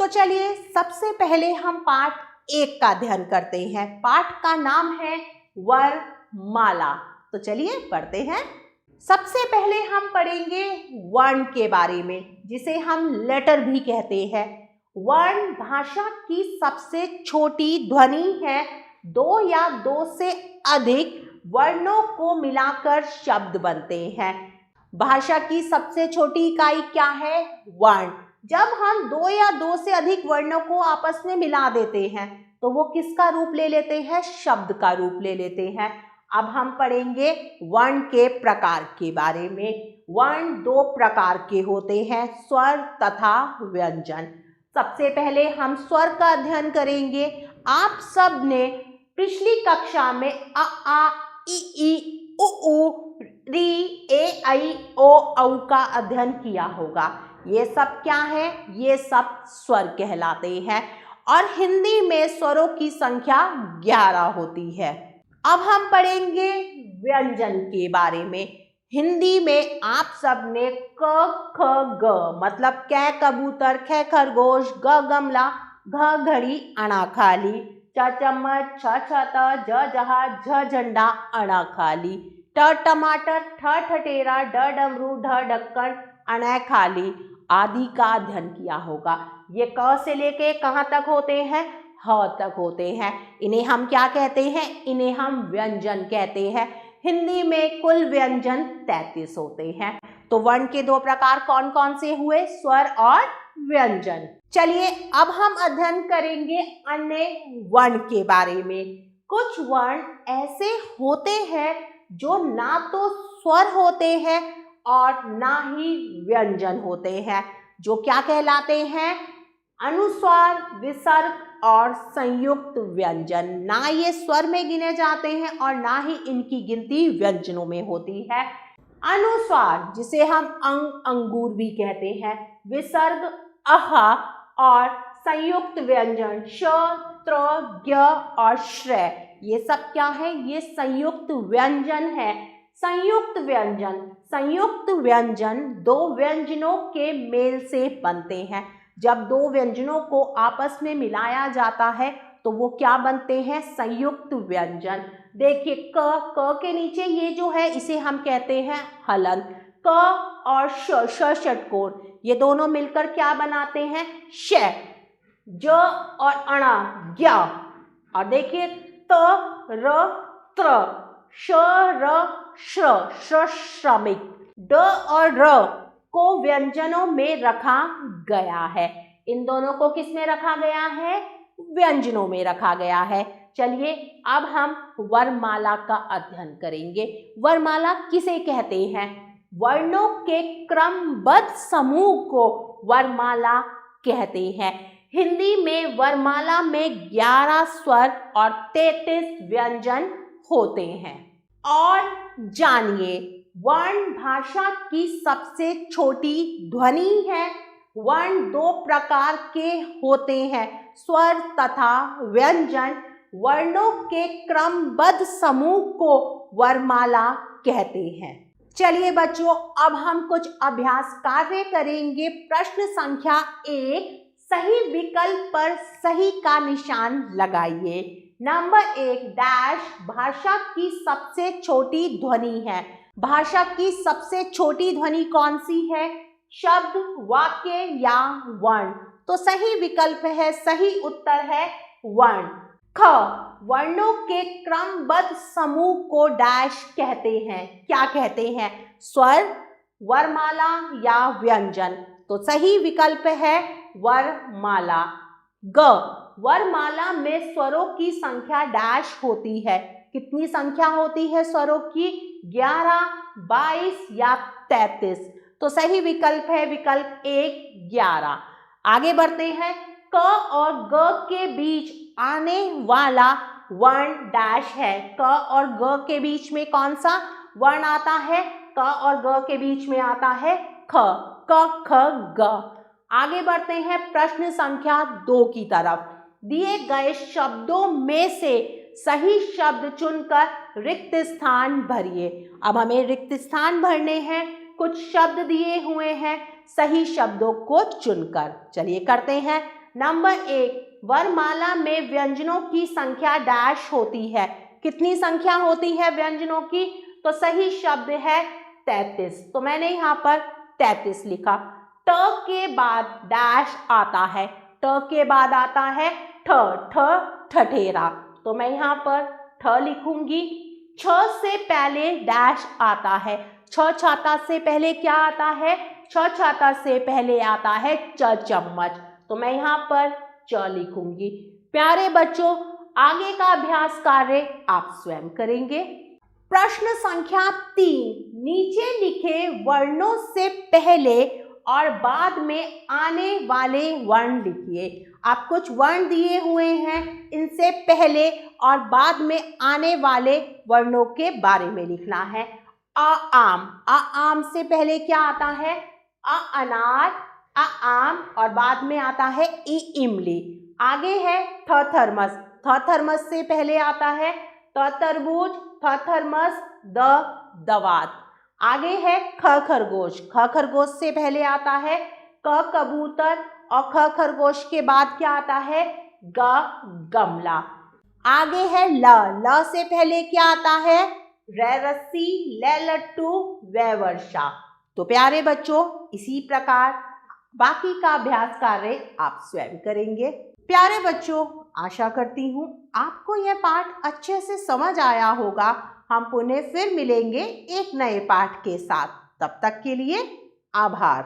तो चलिए सबसे पहले हम पाठ 1 का अध्ययन करते हैं। पाठ का नाम है वर्णमाला। तो चलिए पढ़ते हैं। सबसे पहले हम पढ़ेंगे वर्ण के बारे में, जिसे हम लेटर भी कहते हैं। वर्ण भाषा की सबसे छोटी ध्वनि है। 2 या 2 से अधिक वर्णों को मिलाकर शब्द बनते हैं। भाषा की सबसे छोटी इकाई क्या है? वर्ण। जब हम 2 या 2 से अधिक वर्णों को आपस में मिला देते हैं तो वो किसका रूप ले लेते हैं? शब्द का रूप ले लेते हैं। अब हम पढ़ेंगे वर्ण के प्रकार के बारे में। वर्ण 2 प्रकार के होते हैं, स्वर तथा व्यंजन। सबसे पहले हम स्वर का अध्ययन करेंगे। आप सब ने पिछली कक्षा में अ आ इ ई उ ऊ री ए ऐ ओ औ का अध्ययन किया होगा। ये सब क्या है? ये सब स्वर कहलाते हैं और हिंदी में स्वरों की संख्या 11 होती है। अब हम पढ़ेंगे व्यंजन के बारे में। हिंदी में आप सब ने क ख ग मतलब कै कबूतर, ख खरगोश, ग गमला, घ घड़ी, अणा खाली, च चम्मच, छ छाता, ज जहाज, झ झंडा, अणा खाली, ट टमाटर, ठ ठठेरा, ड डमरू, ढ ढक्कन, अणा खाली आदि का अध्ययन किया होगा। ये क से लेके कहाँ तक होते हैं? ह तक होते हैं। इन्हें हम क्या कहते हैं? इन्हें हम व्यंजन कहते हैं। हिंदी में कुल व्यंजन 33 होते हैं। तो वर्ण के 2 प्रकार कौन कौन से हुए? स्वर और व्यंजन। चलिए अब हम अध्ययन करेंगे अन्य वर्ण के बारे में। कुछ वर्ण ऐसे होते हैं जो ना तो स्वर होते हैं और ना ही व्यंजन होते हैं, जो क्या कहलाते हैं? अनुस्वार, विसर्ग और संयुक्त व्यंजन। ना ये स्वर में गिने जाते हैं और ना ही इनकी गिनती व्यंजनों में होती है। अनुस्वार जिसे हम अंगूर भी कहते हैं, विसर्ग अहा और संयुक्त व्यंजन श, त्र, ज्ञ और श्र, ये सब क्या है? ये संयुक्त व्यंजन है। संयुक्त व्यंजन 2 व्यंजनों के मेल से बनते हैं। जब 2 व्यंजनों को आपस में मिलाया जाता है तो वो क्या बनते हैं? संयुक्त व्यंजन। देखिए क के नीचे ये जो है इसे हम कहते हैं हलंत। क और श षटकोण, ये दोनों मिलकर क्या बनाते हैं? श। ज और अणा ज्ञ। और देखिए त र त्र, श र श्र श्रमिक। ड और र को व्यंजनों में रखा गया है। इन दोनों को किस में रखा गया है? व्यंजनों में रखा गया है। चलिए अब हम वर्णमाला का अध्ययन करेंगे। वर्णमाला किसे कहते हैं? वर्णों के क्रमबद्ध समूह को वर्णमाला कहते हैं। हिंदी में वर्णमाला में 11 स्वर और 33 व्यंजन होते हैं। और जानिए, वर्ण भाषा की सबसे छोटी ध्वनि है। वर्ण 2 प्रकार के होते हैं, स्वर तथा व्यंजन। वर्णों के क्रमबद्ध समूह को वर्णमाला कहते हैं। चलिए बच्चों, अब हम कुछ अभ्यास कार्य करेंगे। प्रश्न संख्या 1, सही विकल्प पर सही का निशान लगाइए। नंबर 1, डैश भाषा की सबसे छोटी ध्वनि है। भाषा की सबसे छोटी ध्वनि कौन सी है? शब्द, वाक्य या वर्ण? तो सही विकल्प है, सही उत्तर है वर्ण। ख, वर्णों के क्रमबद्ध समूह को डैश कहते हैं। क्या कहते हैं? स्वर, वर्णमाला या व्यंजन? तो सही विकल्प है वर्णमाला। ग, वर्णमाला में स्वरों की संख्या डैश होती है। कितनी संख्या होती है स्वरों की? 11, 22 या 33? तो सही विकल्प है विकल्प 1, 11। आगे बढ़ते हैं। क और ग के बीच आने वाला वर्ण डैश है। क और ग के बीच में कौन सा वर्ण आता है? क और ग के बीच में आता है ख। क ख ग। आगे बढ़ते हैं प्रश्न संख्या 2 की तरफ। दिए गए शब्दों में से सही शब्द चुनकर रिक्त स्थान भरिए। अब हमें रिक्त स्थान भरने हैं। कुछ शब्द दिए हुए हैं, सही शब्दों को चुनकर। चलिए करते हैं। नंबर 1, वर्णमाला में व्यंजनों की संख्या डैश होती है। कितनी संख्या होती है व्यंजनों की? तो सही शब्द है 33। तो मैंने यहाँ पर 33 लिखा। ट के बाद डैश आता है। ट के बाद आता है ठ, ठठेरा। तो मैं यहाँ पर ठ लिखूंगी। छ से पहले डैश आता है। छ छाता से पहले क्या आता है? छ छाता से पहले आता है च चम्मच। तो मैं यहाँ पर च लिखूंगी। प्यारे बच्चों, आगे का अभ्यास कार्य आप स्वयं करेंगे। प्रश्न संख्या 3, नीचे लिखे वर्णों से पहले और बाद में आने वाले वर्ण लिखिए। आप कुछ वर्ण दिए हुए हैं, इनसे पहले और बाद में आने वाले वर्णों के बारे में लिखना है। अ आम, अ आम से पहले क्या आता है? अ अनार, अ आम और बाद में आता है इ इमली। आगे है थ थर्मस, थ थर्मस से पहले आता है त तरबूज, थ थर्मस, द दवात। आगे है ख खरगोश, ख खरगोश से पहले आता है क कबूतर और ख खरगोश के बाद क्या आता है? ग गमला। आगे है ल, ल से पहले क्या आता है? र रस्सी, ल लट्टू, व वर्षा। तो प्यारे बच्चों, इसी प्रकार बाकी का अभ्यास कार्य आप स्वयं करेंगे। प्यारे बच्चों, आशा करती हूँ आपको यह पाठ अच्छे से समझ आया होगा। हम पुनः फिर मिलेंगे एक नए पाठ के साथ। तब तक के लिए आभार।